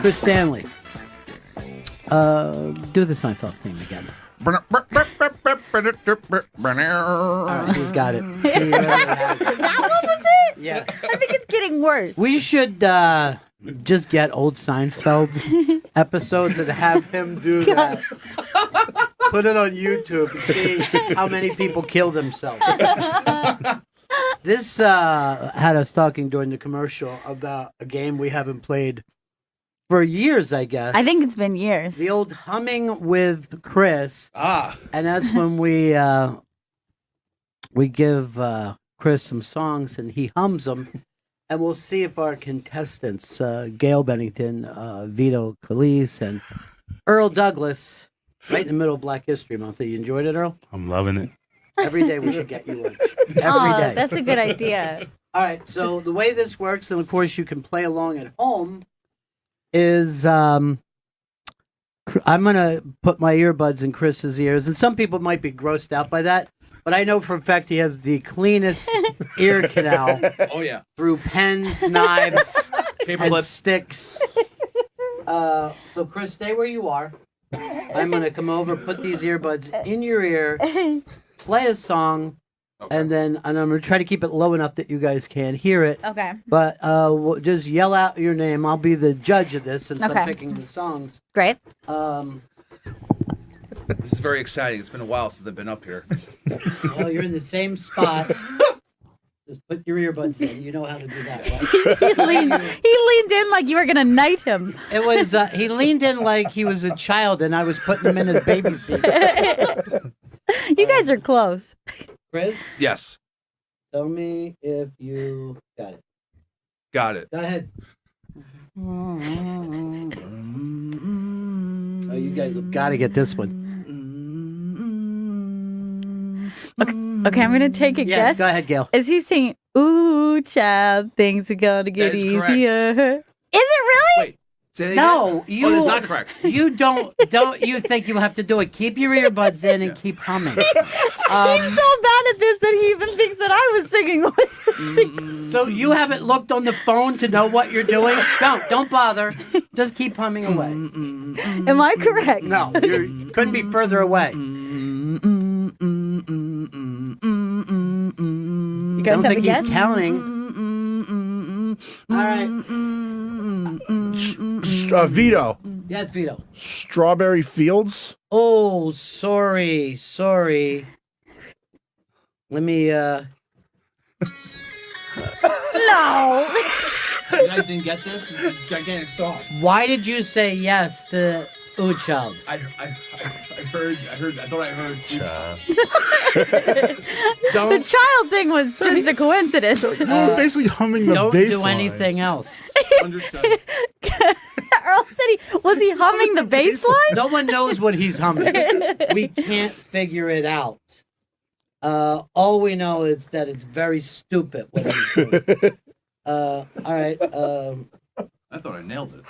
Chris Stanley. Do the Seinfeld thing again. All right, he's got it. He really has it. That one was it? Yes. I think it's getting worse. We should just get old Seinfeld episodes and have him do that. Put it on YouTube and see how many people kill themselves. This had us talking during the commercial about a game we haven't played for years, I guess. I think it's been years. The old Humming with Chris. Ah. And that's when we give Chris some songs and he hums them. And we'll see if our contestants, Gail Bennington, Vito Calise, and Earl Douglas, right in the middle of Black History Month. You enjoyed it, Earl? I'm loving it. Every day we should get you lunch. Every day. That's a good idea. All right, so the way this works, and of course you can play along at home, is I'm going to put my earbuds in Chris's ears, and some people might be grossed out by that, but I know for a fact he has the cleanest ear canal. Oh, yeah. Through pens, knives, Paper and clips. sticks. So, Chris, stay where you are. I'm going to come over, put these earbuds in your ear, play a song, and I'm going to try to keep it low enough that you guys can't hear it. Okay. But we'll just yell out your name. I'll be the judge of this since I'm Okay. picking the songs. Great. This is very exciting. It's been a while since I've been up here. Well, you're in the same spot. Just put your earbuds in. You know how to do that, right? he leaned in like you were going to knight him. It was, he leaned in like he was a child and I was putting him in his baby seat. You guys are close. Chris? Yes. Tell me if you got it. Got it. Go ahead. Oh, you guys have got to get this one. Okay, I'm going to take a Yes, guess. go ahead, Gail. Is he singing, "Ooh, child, things are going to get That is easier"? correct. Is it really? Wait. Say that No, again? you. Oh, that's not correct. You don't you think you have to do it. Keep your earbuds in and keep humming. He's so bad at this that he even thinks that I was singing. So you haven't looked on the phone to know what you're doing? Don't bother. Just keep humming away. Am I correct? No, you couldn't be further away. You guys Sounds have like a he's guess? counting. All right. Vito. Yes, Vito. Strawberry Fields. Oh, sorry. Let me, No. You guys didn't get this? It's a gigantic song. Why did you say yes to Ooh Child? I thought I heard The child thing was just a coincidence. You were basically humming the Don't bass do line. anything else. Understood. Earl said was he humming the bass line? No one knows what he's humming. We can't figure it out. All we know is that it's very stupid what he's doing. All right. I thought I nailed it.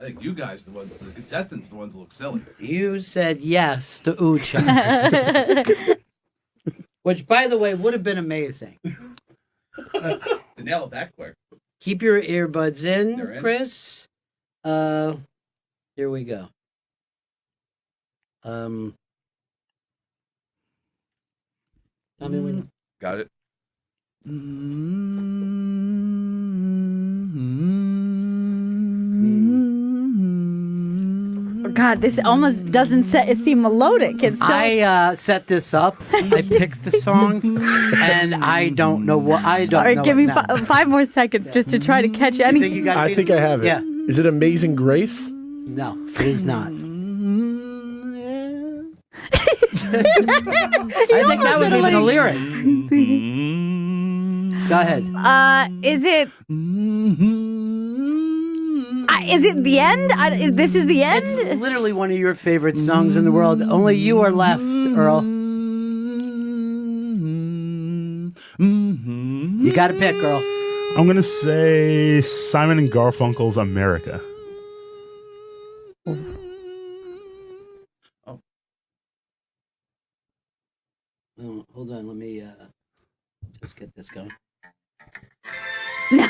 I think you guys, the contestants, the ones that look silly. You said yes to Ooh Child. Which, by the way, would have been amazing. To nail it that quick. Keep your earbuds in, They're in. Chris. Here we go. Tell me when. Got it. God, this almost doesn't seem melodic. It's so... I set this up. I picked the song, and I don't know what I don't. All right, know give it me now. 5 more seconds just to try to catch You any. think you got I think I have it. Yeah. Is it Amazing Grace? No, it is not. I think that was even a lyric. Go ahead. Is it? Is it the end? This is the end? It's literally one of your favorite songs in the world. Only you are left, Earl. You got to pick, Earl. I'm going to say Simon and Garfunkel's America. Oh, hold on, let me Let's get this going. No.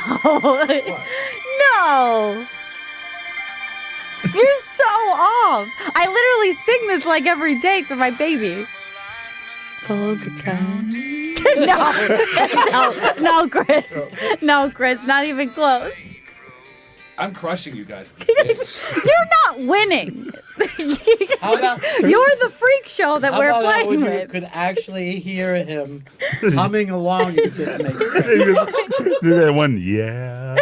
No. You're so off. I literally sing this like every day to my baby. No, Chris. No, Chris, not even close. I'm crushing you guys at this game. You're not winning. How about You're the freak show that we're how about playing when you with. could actually hear him humming along? You could make sense. Do that one, yeah.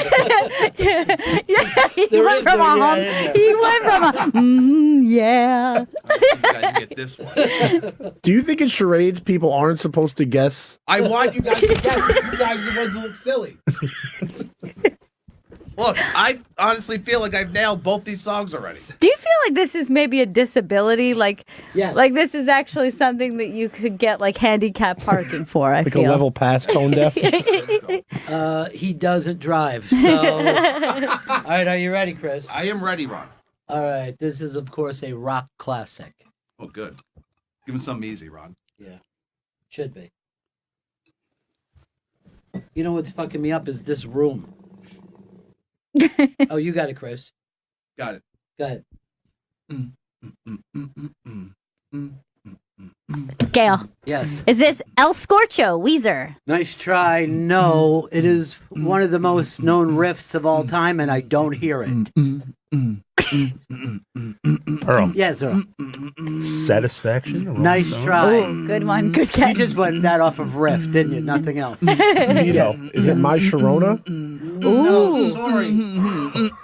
Yeah, he There went is from no a yeah hum. in there. He went from a yeah. I want you guys to get this one. Do you think in charades people aren't supposed to guess? I want you guys to guess. You guys are the ones who look silly. Look, I honestly feel like I've nailed both these songs already. Do you feel like this is maybe a disability? Like, Yes. like this is actually something that you could get like handicap parking for? I Like feel. a level pass tone deaf? He doesn't drive. So, all right, are you ready, Chris? I am ready, Ron. All right, this is of course a rock classic. Oh, good. Give him something easy, Ron. Yeah, should be. You know what's fucking me up is this room. Oh, you got it, Chris. Got it. Go ahead. Gail, Yes. is this El Scorcho, Weezer? Nice try. No, it is one of the most known riffs of all time, and I don't hear it. Earl. Yes, sir. Satisfaction. Rolling Nice Stone? try. Ooh, good one. Good You catch. just went that off of riff, didn't you? Nothing else. Vito, is it My Sharona? No, sorry.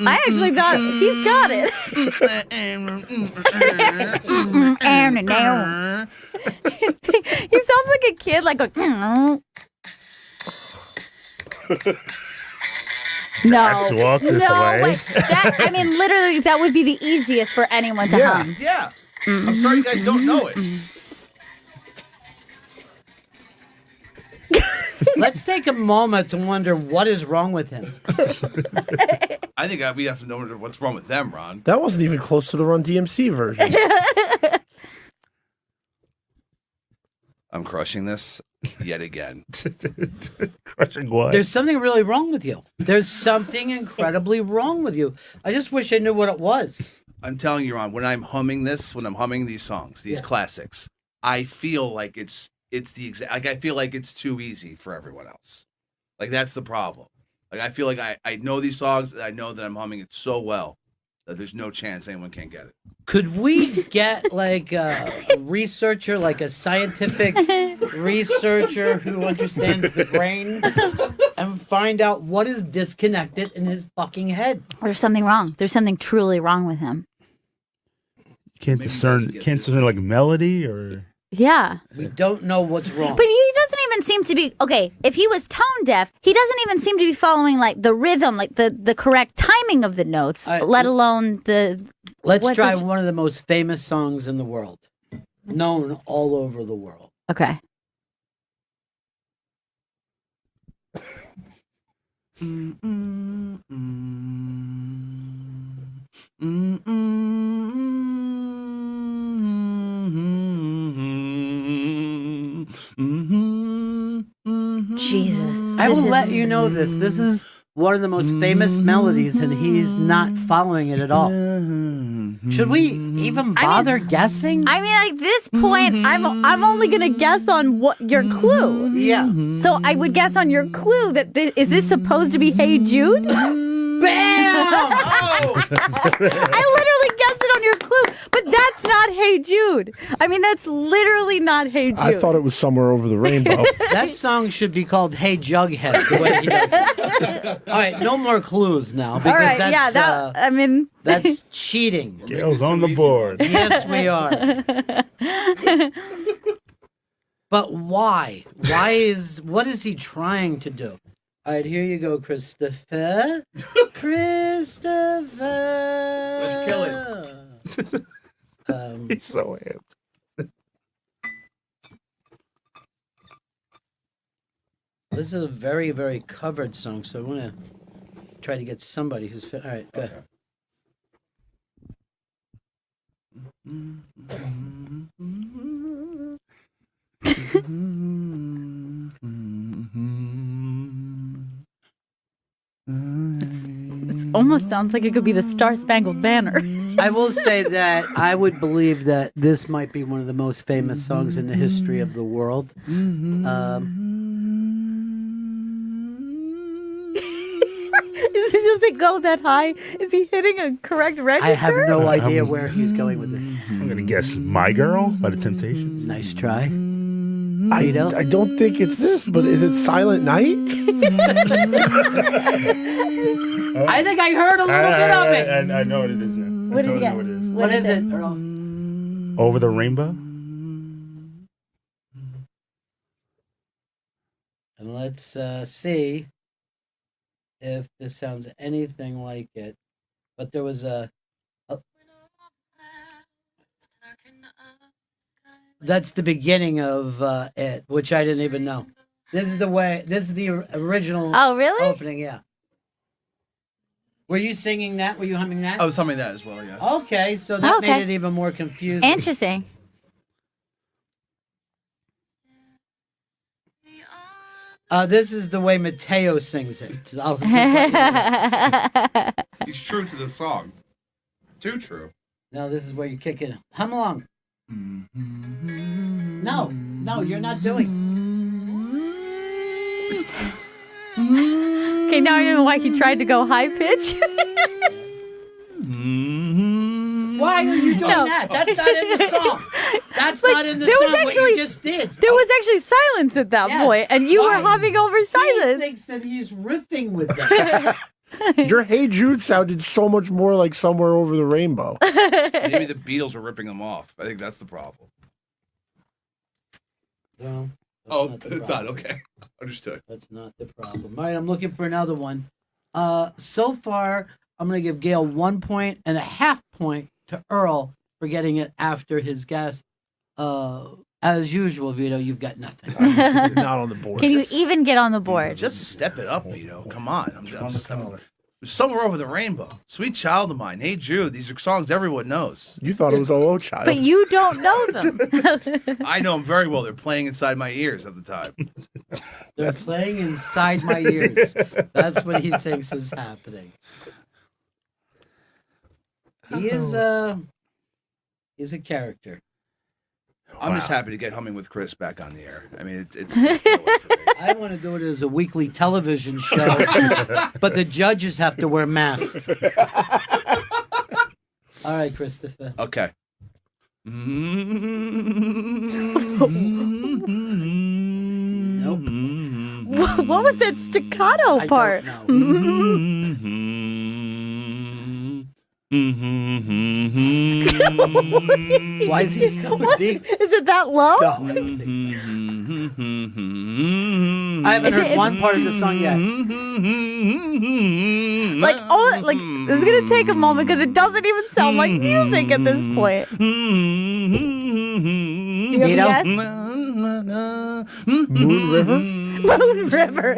I actually thought he's got it. He sounds like a kid, like a. No, Let's walk this no, way. wait. That, I mean, literally, that would be the easiest for anyone to Yeah. hum. Yeah. I'm sorry you guys don't know it. Let's take a moment to wonder what is wrong with him. I think we have to know what's wrong with them, Ron. That wasn't even close to the Run DMC version. I'm crushing this yet again. Crushing what? There's something really wrong with you. There's something incredibly wrong with you. I just wish I knew what it was. I'm telling you, Ron, when I'm humming these songs, these classics, I feel like it's the exact, like I feel like it's too easy for everyone else. Like that's the problem. Like I feel like I know these songs, and I know that I'm humming it so well that there's no chance anyone can get it. Could we get like a researcher, like a scientific researcher who understands the brain and find out what is disconnected in his fucking head? There's something wrong. There's something truly wrong with him. Can't Maybe discern. you guys get Can't this. discern like melody or. Yeah. We don't know what's wrong. But he doesn't even seem to be okay. If he was tone deaf, he doesn't even seem to be following like the rhythm, like the correct timing of the notes, All right, let alone the. Let's what try did- one of the most famous songs in the world, known all over the world. Okay. Jesus. I will This is- let you know this. This is one of the most famous melodies, and he's not following it at all. Should we even bother guessing? I mean, at this point, I'm only gonna guess on what your clue. Yeah. So I would guess on your clue that is this supposed to be Hey Jude? Bam! Oh! I literally guessed it on your clue, but that's not Hey Jude. I mean, that's literally not Hey Jude. I thought it was Somewhere Over the Rainbow. That song should be called Hey Jughead, the way he does it. All right, no more clues now, because All right, that's, yeah, that. I mean, that's cheating. Gail's on the board. Yes, we are. But why? What is he trying to do? All right, here you go, Christopher. Christopher. Let's kill him. He's so amped. This is a very, very covered song, so I want to try to get somebody who's fit. All right, go ahead. almost sounds like it could be the Star Spangled Banner. I will say that I would believe that this might be one of the most famous songs in the history of the world. Does it go that high? Is he hitting a correct register? I have no idea where he's going with this. I'm gonna guess "My Girl" by the Temptations. Nice try. I don't think it's this, but is it Silent Night? I think I heard a little bit of it. I know what it is now. What I is totally it? know what it is. What is it, Earl? Over the Rainbow. And let's see if this sounds anything like it. But there was a that's the beginning of it, which I didn't even know. This is the original Oh, really? opening, yeah. Were you singing that? Were you humming that? I was humming that as well, yes. Okay, so that Okay. made it even more confusing. Interesting. This is the way Mateo sings it. I'll just let you know. He's true to the song. Too true. No, this is where you kick it. Hum along. No, you're not doing. Okay, now I know why he tried to go high pitch. Why are you doing No. that? That's not in the song. That's Like, not in the there was song. What actually- you just did. There was actually silence at that Yes. point, and you Why? were humming over He silence. thinks that he's riffing with that. Your Hey Jude sounded so much more like Somewhere Over the Rainbow. Maybe the Beatles are ripping them off. I think that's the problem. No, that's Oh, not the it's not. problem. Okay. Understood. That's not the problem. All right, I'm looking for another one. So far, I'm going to give Gail 1.5 point to Earl for getting it after his guess. As usual, Vito, you've got nothing. Not on the board. Can you even get on the board? Just step it up, Vito. Come on. I'm Somewhere Over the Rainbow. Sweet Child of Mine. Hey, Jude. These are songs everyone knows. You thought it was Oh Child. But you don't know them. I know them very well. They're playing inside my ears at the time. They're playing inside my ears. That's what he thinks is happening. He's a character. I'm just happy to get Humming with Chris back on the air. I mean, it's just no way for me. I want to do it as a weekly television show, but the judges have to wear masks. All right, Christopher. Okay. Nope. What was that staccato I part? don't know. Why is he so deep? Is it that low? No, I don't think so. I haven't heard one part of the song yet. Like, oh, like it's gonna take a moment because it doesn't even sound like music at this point. Do you have a Vito? guess? Moon River? Moon River.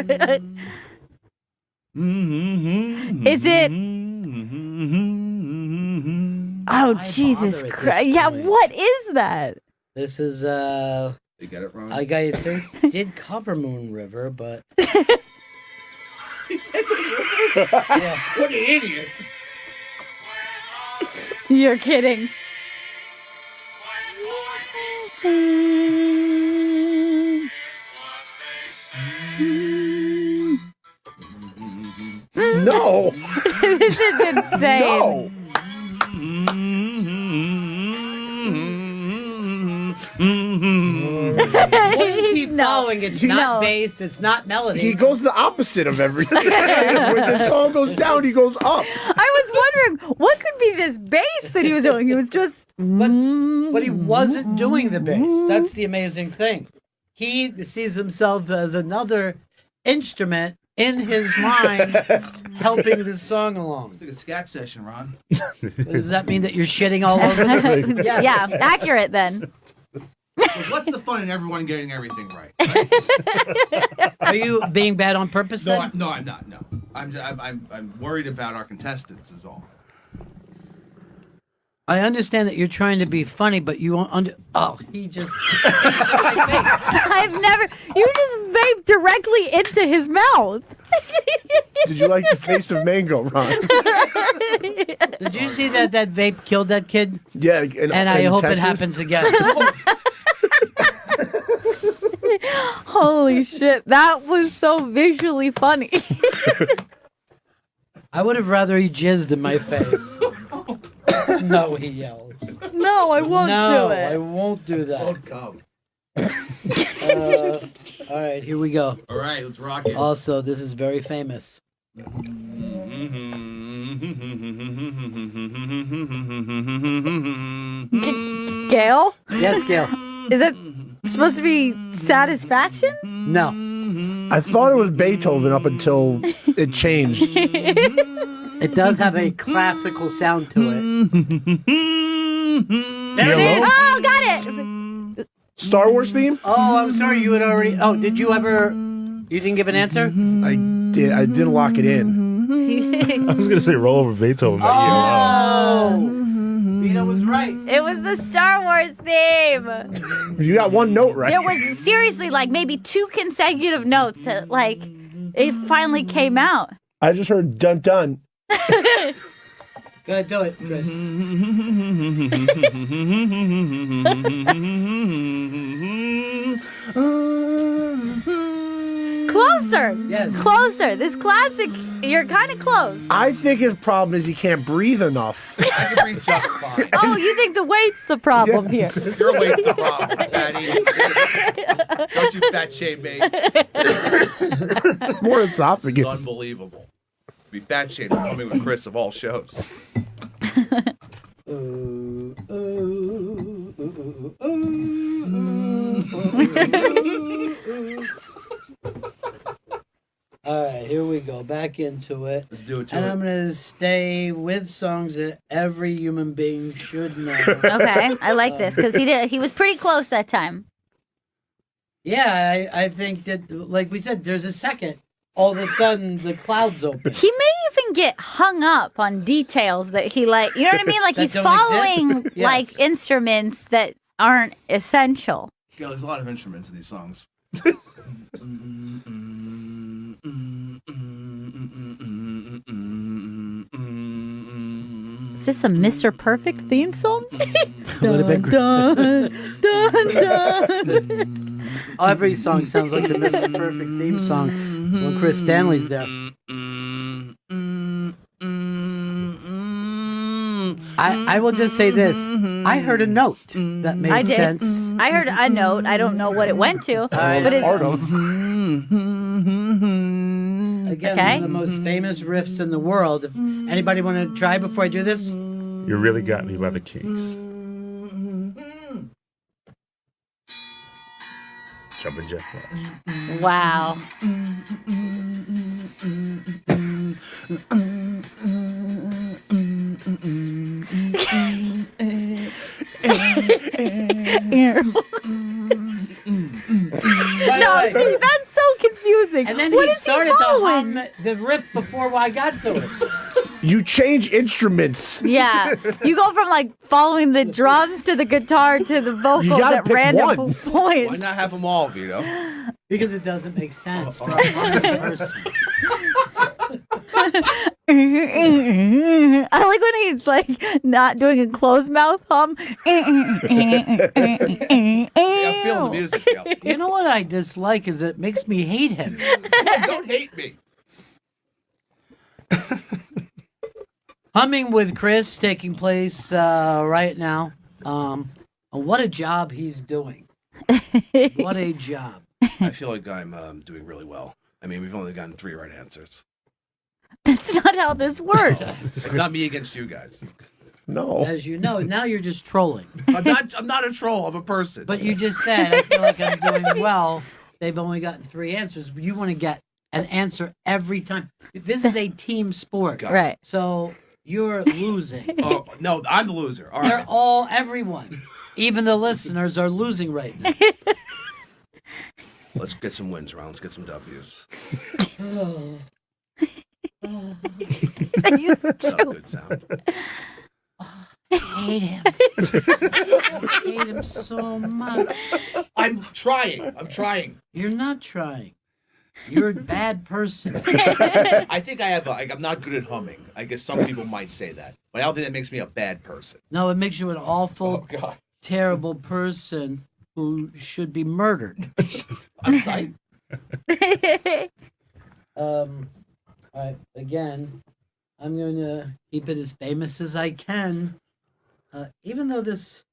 Is it? Oh, Why Jesus bother at Christ! this Yeah, point? what is that? This is You get it wrong? I think did cover Moon River, but He said the river? yeah. What an idiot. You're kidding. No. This is insane. No. What is he No. following? It's not No. bass, it's not melody. He goes the opposite of everything. When the song goes down, he goes up. I was wondering what could be this bass that he was doing. He was just. But he wasn't doing the bass. That's the amazing thing. He sees himself as another instrument in his mind helping this song along. It's like a scat session, Ron. Does that mean that you're shitting all over this? Yes. Yeah, accurate then. What's the fun in everyone getting everything right? Are you being bad on purpose then? I'm not. No, I'm worried about our contestants. Is all. I understand that you're trying to be funny, but you won't oh, he just I've never. You just vaped directly into his mouth. Did you like the taste of mango, Ron? Did you see that vape killed that kid? Yeah, And I hope it Texas? happens again. Holy shit. That was so visually funny. I would have rather he jizzed in my face. No, he yells. No, I won't No, do I it. won't do that. Don't come. All right, here we go. All right, let's rock it. Also, this is very famous. Gail? Yes, Gail. Is it supposed to be Satisfaction? No. I thought it was Beethoven up until it changed. It does have a classical sound to it. There it is. Oh, got it. Star Wars theme? Oh, I'm sorry. You had already. Oh, did you ever? You didn't give an answer? I did. I didn't lock it in. I was gonna say roll over Beethoven, but Oh, Vito was right. It was the Star Wars theme. You got one note right. There was seriously like maybe 2 consecutive notes that like it finally came out. I just heard dun dun. Go ahead, do it, Chris. Closer. Yes. Closer. This classic, you're kind of close. I think his problem is he can't breathe enough. I can breathe just fine. Oh, you think the weight's the problem here. Your weight's the problem, fatty. Don't you fat shame me. It's more It's esophagus. unbelievable. Be fat shamed coming with Chris of all shows. All right, here we go. Back into it. Let's do it And I'm going to stay with songs that every human being should know. Okay, I like this because he was pretty close that time. Yeah, I think that, like we said, there's a second. All of a sudden, the clouds open. He may even get hung up on details that he like. You know what I mean? Like That he's don't following exist? Yes. like instruments that aren't essential. Yeah, there's a lot of instruments in these songs. Is this a Mr. Perfect theme song? Dun, dun, dun, dun. Every song sounds like the Mr. Perfect theme song when Chris Stanley's there. I will just say this. I heard a note that made I did. sense. I heard a note. I don't know what it went to, but it, Part of. Again, Okay. one of the most famous riffs in the world. If anybody want to try before I do this? You really got me by the Kinks. Jumpin' Jack Flash. wow. No, see, that's so confusing. And then What he is started to following? hum the riff before I got to it. You change instruments. Yeah, you go from like following the drums to the guitar to the vocals gotta at pick random one. points. Why not have them all, Vito? Because it doesn't make sense for a humming person. I like when he's like not doing a closed mouth hum. Yeah, I'm feeling the music, Gail. You know what I dislike is that it makes me hate him. Don't hate me. Humming with Chris taking place right now. What a job he's doing. What a job. I feel like I'm doing really well. I mean, we've only gotten 3 right answers. That's not how this works. It's not me against you guys. No. As you know, now you're just trolling. I'm not a troll. I'm a person. But you just said, I feel like I'm doing well. They've only gotten 3 answers. But you want to get an answer every time. This is a team sport. Right. So you're losing. Oh, no, I'm the loser. All They're right. all, everyone. Even the listeners are losing right now. Let's get some wins, Ron. Let's get some W's. Oh. He's That's not a good sound. I hate him. I hate him so much. I'm trying. You're not trying. You're a bad person. I think I have. I'm not good at humming. I guess some people might say that, but I don't think that makes me a bad person. No, it makes you an awful, Oh God. terrible person who should be murdered. I'm sorry. Again, I'm going to keep it as famous as I can. Even though this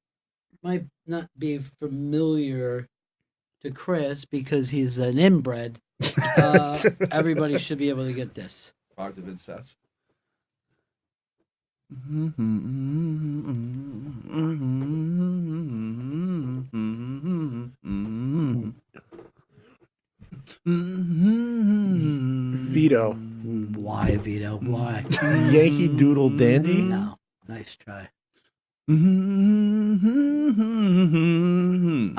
might not be familiar to Chris because he's an inbred, everybody should be able to get this. Product of incest. Vito. Why, Vito? Why? Yankee Doodle Dandy? No. Nice try. I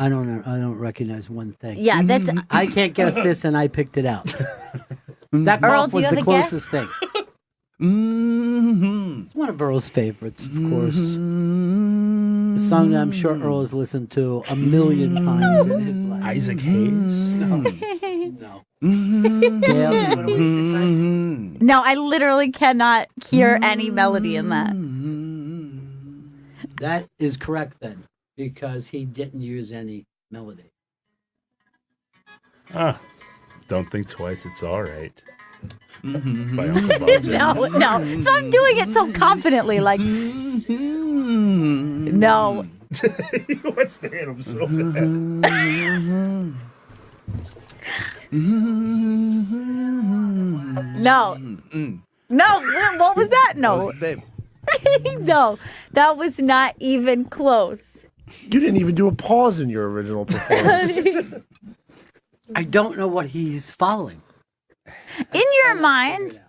don't recognize one thing. Yeah, that's I can't guess this, and I picked it out. That Earl, cough do was you have the a guess? closest thing. It's one of Earl's favorites, of course. A song that I'm sure Earl has listened to a million times in his life. Isaac Hayes. No. Gail, you wanna waste your time? no. I literally cannot hear any melody in that. That is correct then, because he didn't use any melody. Don't think twice. It's all right. By Uncle Bob. No. So I'm doing it so confidently, like no. What's the hand? I'm so bad. No. No, what was that? No. Babe. No, that was not even close. You didn't even do a pause in your original performance. I don't know what he's following. In your mind,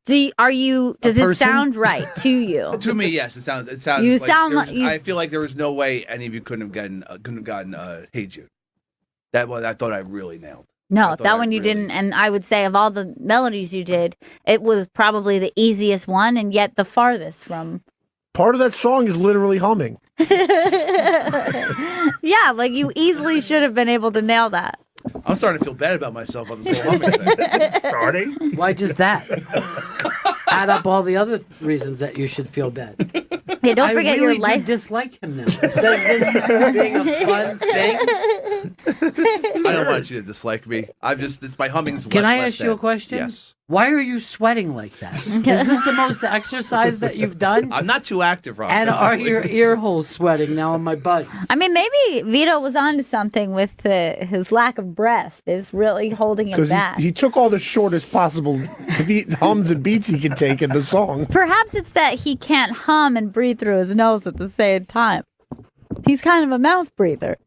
does it person? sound right to you? To me, yes, it sounds. You like sound there's- like you- I feel like there was no way any of you couldn't have gotten "Hey Jude." That one, I thought I really nailed. I No, thought that I one you really- didn't. And I would say of all the melodies you did, it was probably the easiest one and yet the farthest from. Part of that song is literally humming. Yeah, like you easily should have been able to nail that. I'm starting to feel bad about myself on this whole humming thing. Starting? Why just that? Add up all the other reasons that you should feel bad. Hey, don't forget I really your life. do dislike him now. Instead of this being a fun thing. I don't want you to dislike me. My humming's. Can I less ask you a than. question? Yes. Why are you sweating like that? Is this the most exercise that you've done? I'm not too active, Rob. And are physically. your ear holes sweating now on my buds? I mean, maybe Vito was onto something with his lack of breath is really holding him Because back. he took all the shortest possible hums and beats he could take in the song. Perhaps it's that he can't hum and breathe through his nose at the same time. He's kind of a mouth breather.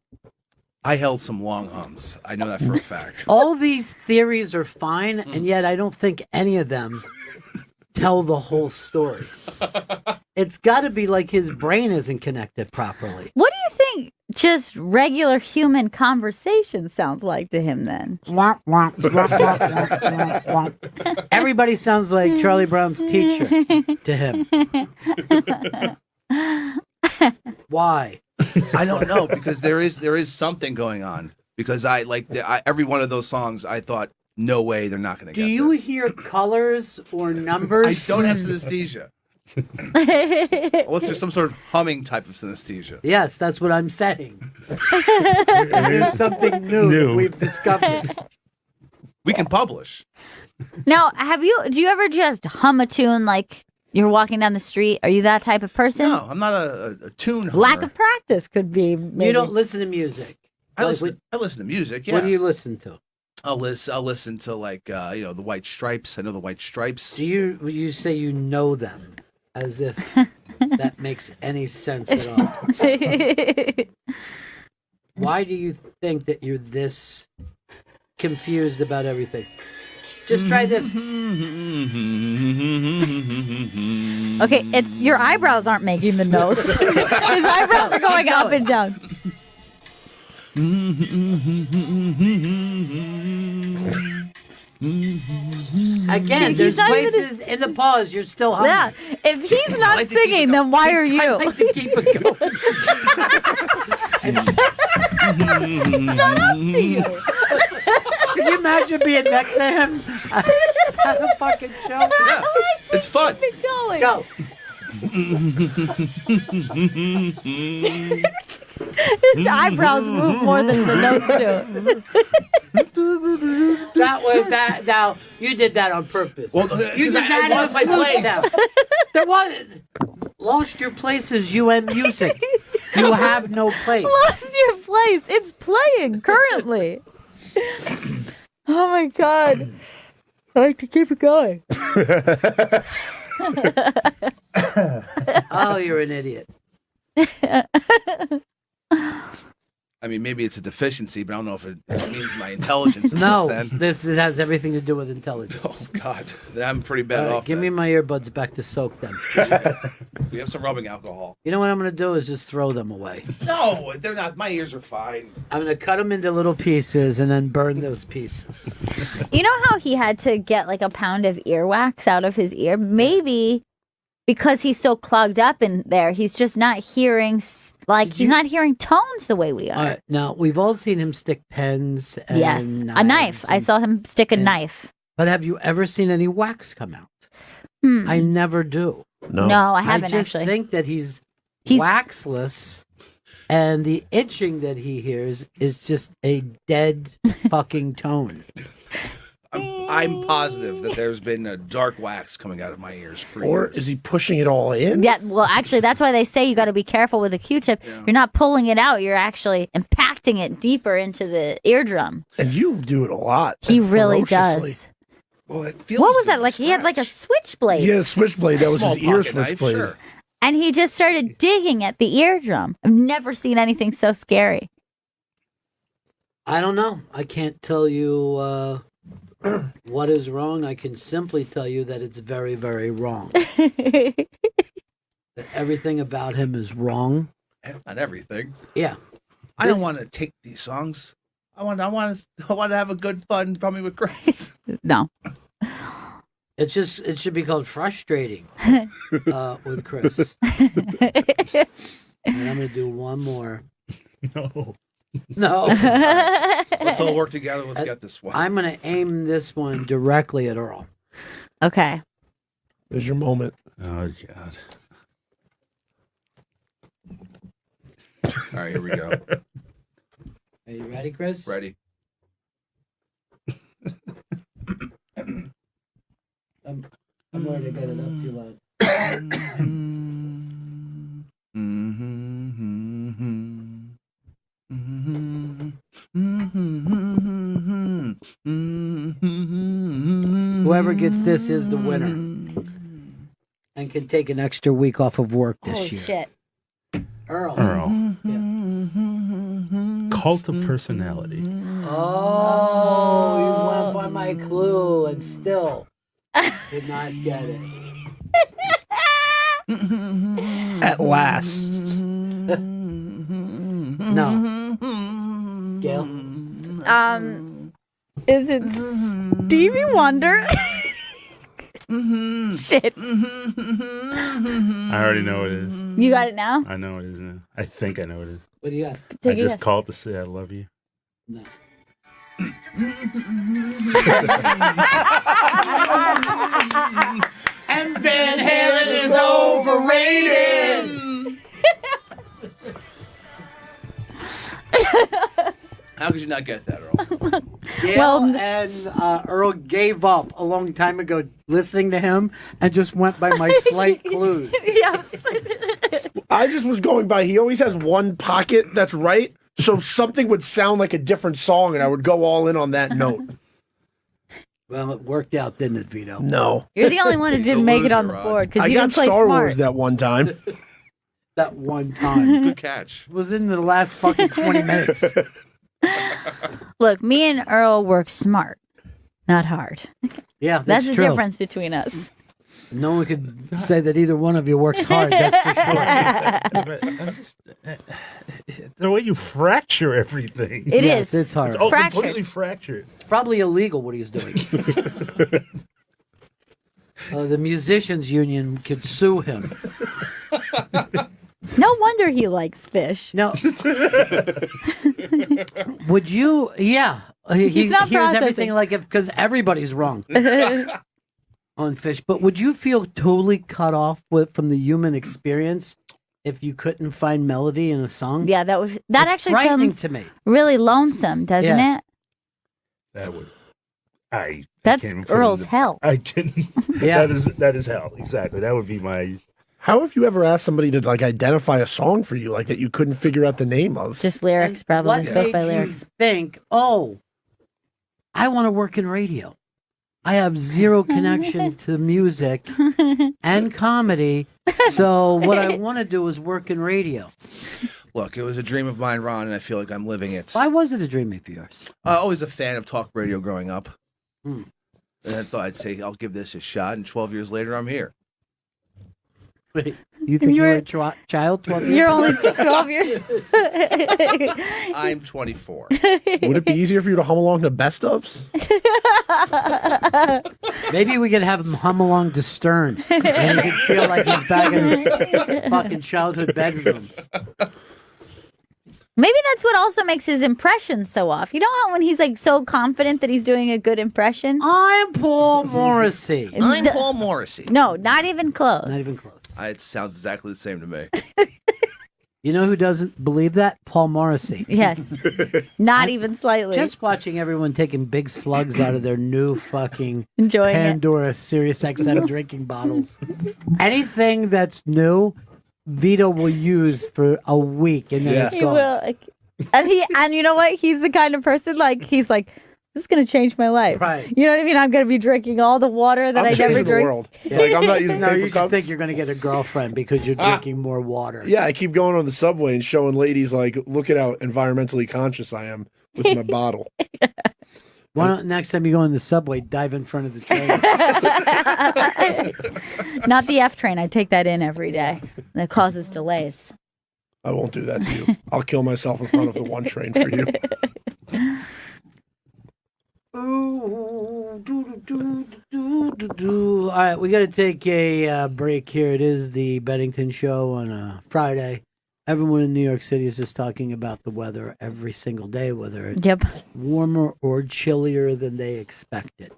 I held some long hums. I know that for a fact. All these theories are fine, and yet I don't think any of them tell the whole story. It's got to be like his brain isn't connected properly. What do you think just regular human conversation sounds like to him then? Womp, womp, womp, womp, womp, womp, womp. Everybody sounds like Charlie Brown's teacher to him. Why? I don't know because there is something going on. Because every one of those songs, I thought, no way, they're not going to Do get you this. hear colors or numbers? I don't have synesthesia. Unless there's some sort of humming type of synesthesia. Yes, that's what I'm saying. There's something new that we've discovered. We can publish. Now, do you ever just hum a tune like you're walking down the street? Are you that type of person? No, I'm not a tune hummer. Lack of practice could be. Maybe. You don't listen to music. I listen to music, yeah. What do you listen to? I'll listen to the White Stripes. I know the White Stripes. Do you say you know them as if that makes any sense at all? Why do you think that you're this confused about everything? Just try this. Okay, it's your eyebrows aren't making the notes. His eyebrows are going up and down. Again, He's there's not even- places in the pause you're still humming. Yeah, if he's not like to keep singing, it then why are I you? like to keep it going. It's not up to you. Can you imagine imagine being next to him at the fucking show? Yeah, it's fun. Keep going. Go. His eyebrows move more than the notes do. That was that. Now you did that on purpose. Well, you just I added lost a my flute place. sound. There was lost your place as UN music. You have no place. Lost your place. It's playing currently. Oh my god. I like to keep it going. Oh, you're an idiot. I mean, maybe it's a deficiency, but I don't know if it means my intelligence. No, Then. this has everything to do with intelligence. Oh God, I'm pretty bad All right, off. give me my earbuds back to soak them. We have some rubbing alcohol. You know what I'm going to do is just throw them away. No, they're not. My ears are fine. I'm going to cut them into little pieces and then burn those pieces. You know how he had to get like a pound of earwax out of his ear? Maybe because he's so clogged up in there, he's just not hearing, he's not hearing tones the way we are. All right, now, we've all seen him stick pens and Yes, a knife. I saw him stick a knife. But have you ever seen any wax come out? Hmm. I never do. No, I haven't I just actually. think that he's He's- waxless, and the itching that he hears is just a dead fucking tone. I'm positive that there's been a dark wax coming out of my ears for Or years. is he pushing it all in? Yeah, well, actually, that's why they say you got to be careful with a Q-tip. Yeah. You're not pulling it out. You're actually impacting it deeper into the eardrum. And you do it a lot. He and really ferociously. does. Well, it feels What was good that? to Like he had like a scratch. switchblade. He had a switchblade. That was Small his ear pocket knife, switchblade. sure. And he just started digging at the eardrum. I've never seen anything so scary. I don't know. I can't tell you what is wrong. I can simply tell you that it's very, very wrong. That everything about him is wrong. Not everything. Yeah. I don't want to take these songs. I want to have a good fun, probably with Chris. No. It should be called frustrating with Chris. And I'm going to do one more. No. No. Let's all work together. Let's get this one. I'm going to aim this one directly at Earl. Okay. There's your moment. Oh God. All right, here we go. Are you ready, Chris? Ready? I'm worried I got it up too loud. Whoever gets this is the winner and can take an extra week off of work this Holy year. shit. Earl. Cult of personality. Oh, you went by my clue and still did not get it. At last. No. Gail? Is it Stevie Wonder? Shit. I already know it is. You got it now? I know it is now. I think I know it is. What do you got? I Take a just guess. called to say I love you. No. And Van Halen is overrated. How could you not get that, Earl? Gail Well- and Earl gave up a long time ago listening to him and just went by my slight clues. Yes. I just was going by. He always has one pocket that's right. So something would sound like a different song, and I would go all in on that note. Well, it worked out, didn't it, Vito? No. You're the only one who He's a didn't make it loser, on the Rod. board because I you got didn't play Star smart. Wars that one time. That one time. Good catch. It was in the last fucking 20 minutes. Look, me and Earl work smart, not hard. Yeah, That's that's the true. difference between us. No one could say that either one of you works hard, that's for sure. But I'm just, the way you fracture everything. It Yes, is. it's hard. It's all Fractured. completely fractured. Probably illegal what he's doing. The musicians union could sue him. No wonder he likes fish. Now, would you? Yeah, He He's not hears processing. everything like because everybody's wrong on Fish. But would you feel totally cut off from the human experience if you couldn't find melody in a song? Yeah, that It's actually frightening sounds to me. really lonesome, doesn't Yeah. it? That would. That's can't even put it Earl's in hell. I can. Yeah. That is hell. Exactly. That would be my. How have you ever asked somebody to like identify a song for you, like that you couldn't figure out the name of? Just lyrics, And probably. What Goes made by you lyrics. think, oh, I want to work in radio? I have zero connection to music and comedy, so what I want to do is work in radio. Look, it was a dream of mine, Ron, and I feel like I'm living it. Why was it a dream of yours? Always a fan of talk radio growing up. Hmm. And I thought I'd say, I'll give this a shot, and 12 years later, I'm here. Wait, you think you were You're- a child? 12 years You're ago? only 12 years. I'm 24. Would it be easier for you to hum along to best ofs? Maybe we could have him hum along to Stern, and he could feel like he's back in his fucking childhood bedroom. Maybe that's what also makes his impression so off. You know how when he's like so confident that he's doing a good impression? I'm Paul Morrissey. I'm Paul Morrissey. No, not even close. Not even close. It sounds exactly the same to me. You know who doesn't believe that? Paul Morrissey. Yes. Not even slightly. Just watching everyone taking big slugs out of their new fucking enjoying it. Pandora Sirius XM drinking bottles. Anything that's new, Vito will use for a week and then Yeah. it's He gone. will. And you know what? He's the kind of person he's like, this is gonna change my life. Right. You know what I mean? I'm gonna be drinking all the water that I'm I never changing the drink. world. Like I'm not using No, paper you cups. think you're going to get a girlfriend because you're drinking more water. Yeah, I keep going on the subway and showing ladies like, look at how environmentally conscious I am with my bottle. Why don't next time you go on the subway, dive in front of the train? Not the F train. I take that in every day. That causes delays. I won't do that to you. I'll kill myself in front of the one train for you. Ooh, All right, we got to take a break here. It is the Bennington Show on a Friday. Everyone in New York City is just talking about the weather every single day, whether it's Yep. warmer or chillier than they expected.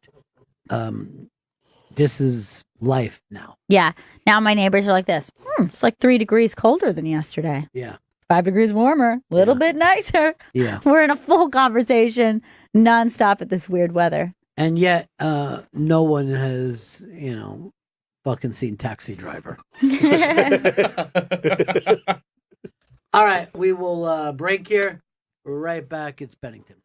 This is life now. Yeah. Now my neighbors are like this. It's like 3 degrees colder than yesterday. Yeah, 5 degrees warmer. A little Yeah. bit nicer. yeah. We're in a full conversation nonstop at this weird weather. And yet, no one has, fucking seen Taxi Driver. All right, we will break here. We're right back. It's Bennington.